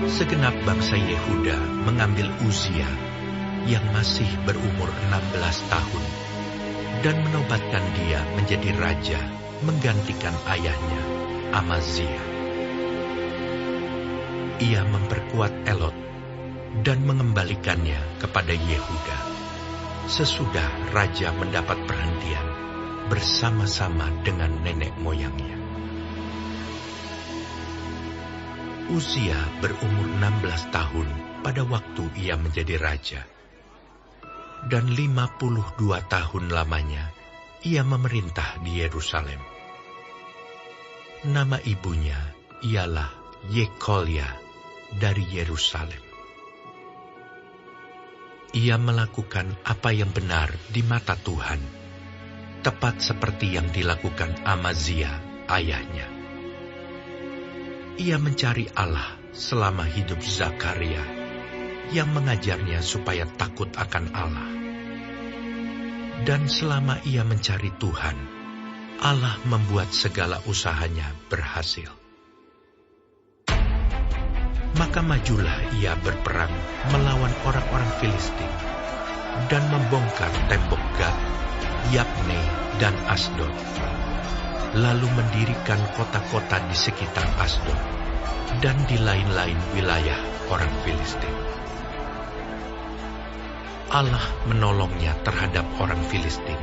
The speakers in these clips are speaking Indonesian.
Segenap bangsa Yehuda mengambil Uzia yang masih berumur 16 tahun dan menobatkan dia menjadi raja menggantikan ayahnya, Amazia. Ia memperkuat Elot dan mengembalikannya kepada Yehuda sesudah raja mendapat perhentian bersama-sama dengan nenek moyangnya. Uzia berumur 16 tahun pada waktu ia menjadi raja. Dan 52 tahun lamanya ia memerintah di Yerusalem. Nama ibunya ialah Yekolya dari Yerusalem. Ia melakukan apa yang benar di mata Tuhan, tepat seperti yang dilakukan Amazia ayahnya. Ia mencari Allah selama hidup Zakaria, yang mengajarnya supaya takut akan Allah. Dan selama ia mencari Tuhan, Allah membuat segala usahanya berhasil. Maka majulah ia berperang melawan orang-orang Filistin dan membongkar tembok Gat, Yabne, dan Asdod. Lalu mendirikan kota-kota di sekitar Asdod dan di lain-lain wilayah orang Filistin. Allah menolongnya terhadap orang Filistin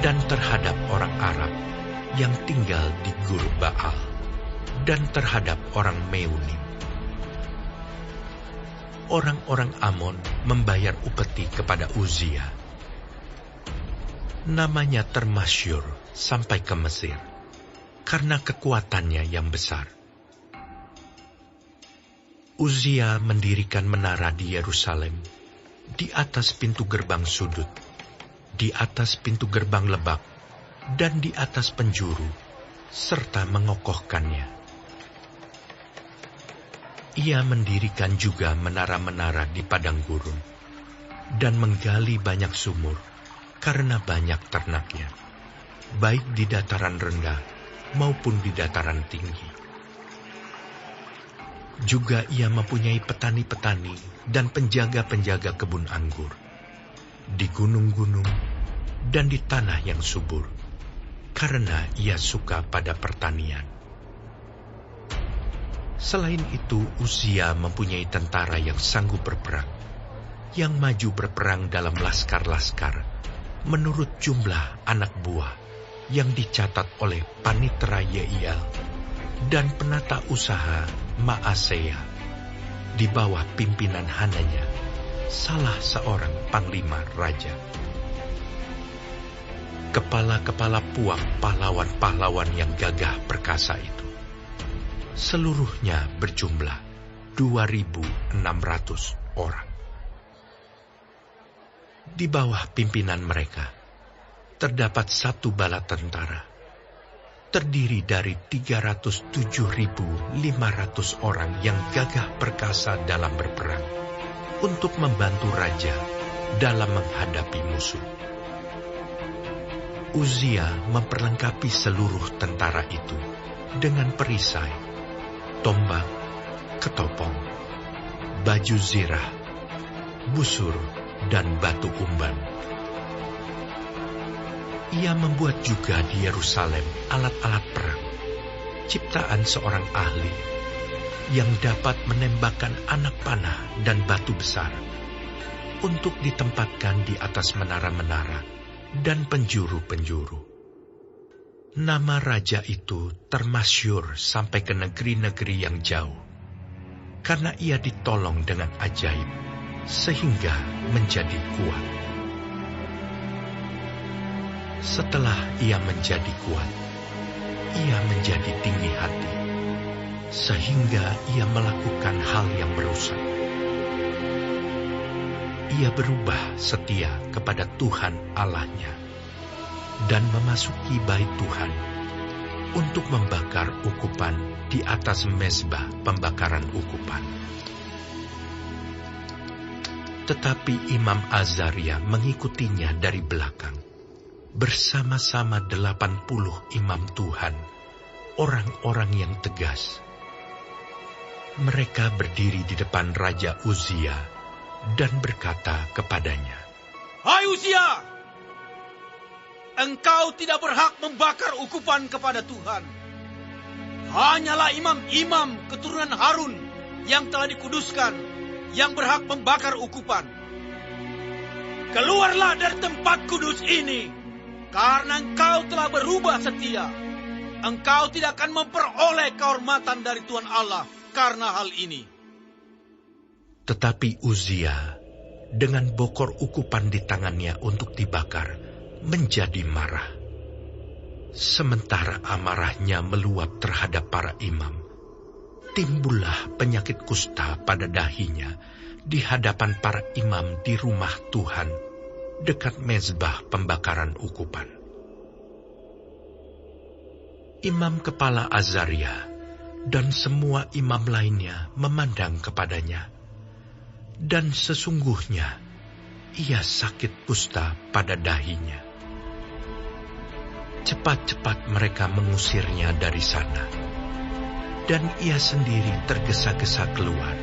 dan terhadap orang Arab yang tinggal di Gur Baal dan terhadap orang Meunim. Orang-orang Amon membayar upeti kepada Uzia. Namanya termasyur sampai ke Mesir karena kekuatannya yang besar. Uzia mendirikan menara di Yerusalem, di atas pintu gerbang sudut, di atas pintu gerbang lebak, dan di atas penjuru, serta mengokohkannya. Ia mendirikan juga menara-menara di padang gurun, dan menggali banyak sumur, karena banyak ternaknya, baik di dataran rendah maupun di dataran tinggi. Juga ia mempunyai petani-petani dan penjaga-penjaga kebun anggur, di gunung-gunung dan di tanah yang subur, karena ia suka pada pertanian. Selain itu, Uzia mempunyai tentara yang sanggup berperang, yang maju berperang dalam laskar-laskar, menurut jumlah anak buah yang dicatat oleh Panitera Yeiel dan penata usaha Maaseya, di bawah pimpinan Hananya, salah seorang panglima raja. Kepala-kepala puak pahlawan-pahlawan yang gagah perkasa itu, seluruhnya berjumlah 2.600 orang. Di bawah pimpinan mereka, terdapat satu bala tentara, terdiri dari 307.500 orang yang gagah perkasa dalam berperang, untuk membantu raja dalam menghadapi musuh. Uzia memperlengkapi seluruh tentara itu dengan perisai, tombak, ketopong, baju zirah, busur, dan batu umban. Ia membuat juga di Yerusalem alat-alat perang, ciptaan seorang ahli, yang dapat menembakkan anak panah dan batu besar, untuk ditempatkan di atas menara-menara dan penjuru-penjuru. Nama raja itu termasyur sampai ke negeri-negeri yang jauh, karena ia ditolong dengan ajaib, sehingga menjadi kuat. Setelah ia menjadi kuat, ia menjadi tinggi hati, sehingga ia melakukan hal yang merusak. Ia berubah setia kepada Tuhan Allahnya, dan memasuki bait Tuhan untuk membakar ukupan di atas mezbah pembakaran ukupan. Tetapi Imam Azaria mengikutinya dari belakang, bersama-sama 80 imam Tuhan, orang-orang yang tegas. Mereka berdiri di depan Raja Uzia dan berkata kepadanya, "Hai Uzia, engkau tidak berhak membakar ukupan kepada Tuhan. Hanyalah imam-imam keturunan Harun yang telah dikuduskan yang berhak membakar ukupan. Keluarlah dari tempat kudus ini, karena engkau telah berubah setia. Engkau tidak akan memperoleh kehormatan dari Tuhan Allah karena hal ini." Tetapi Uzia, dengan bokor ukupan di tangannya untuk dibakar, menjadi marah. Sementara amarahnya meluap terhadap para imam, timbullah penyakit kusta pada dahinya di hadapan para imam di rumah Tuhan, dekat mezbah pembakaran ukupan. Imam kepala Azaria dan semua imam lainnya memandang kepadanya, dan sesungguhnya ia sakit kusta pada dahinya. Cepat-cepat mereka mengusirnya dari sana, dan ia sendiri tergesa-gesa keluar,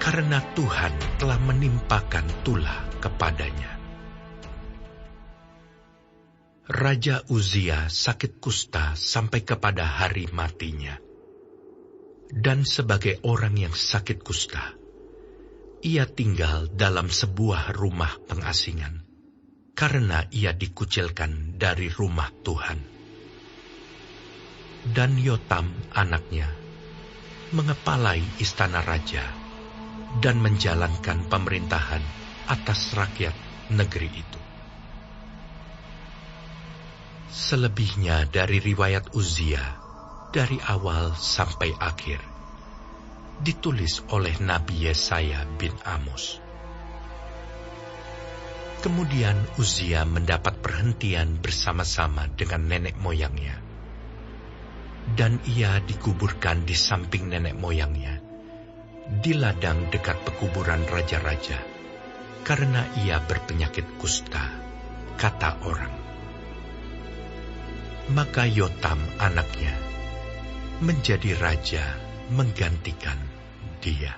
karena Tuhan telah menimpakan tulah kepadanya. Raja Uzia sakit kusta sampai kepada hari matinya. Dan sebagai orang yang sakit kusta, ia tinggal dalam sebuah rumah pengasingan, karena ia dikucilkan dari rumah Tuhan. Dan Yotam anaknya mengepalai istana raja dan menjalankan pemerintahan atas rakyat negeri itu. Selebihnya dari riwayat Uzia, dari awal sampai akhir, ditulis oleh Nabi Yesaya bin Amos. Kemudian Uzia mendapat perhentian bersama-sama dengan nenek moyangnya, dan ia dikuburkan di samping nenek moyangnya, di ladang dekat pekuburan raja-raja, karena ia berpenyakit kusta, kata orang. Maka Yotam anaknya menjadi raja menggantikan dia.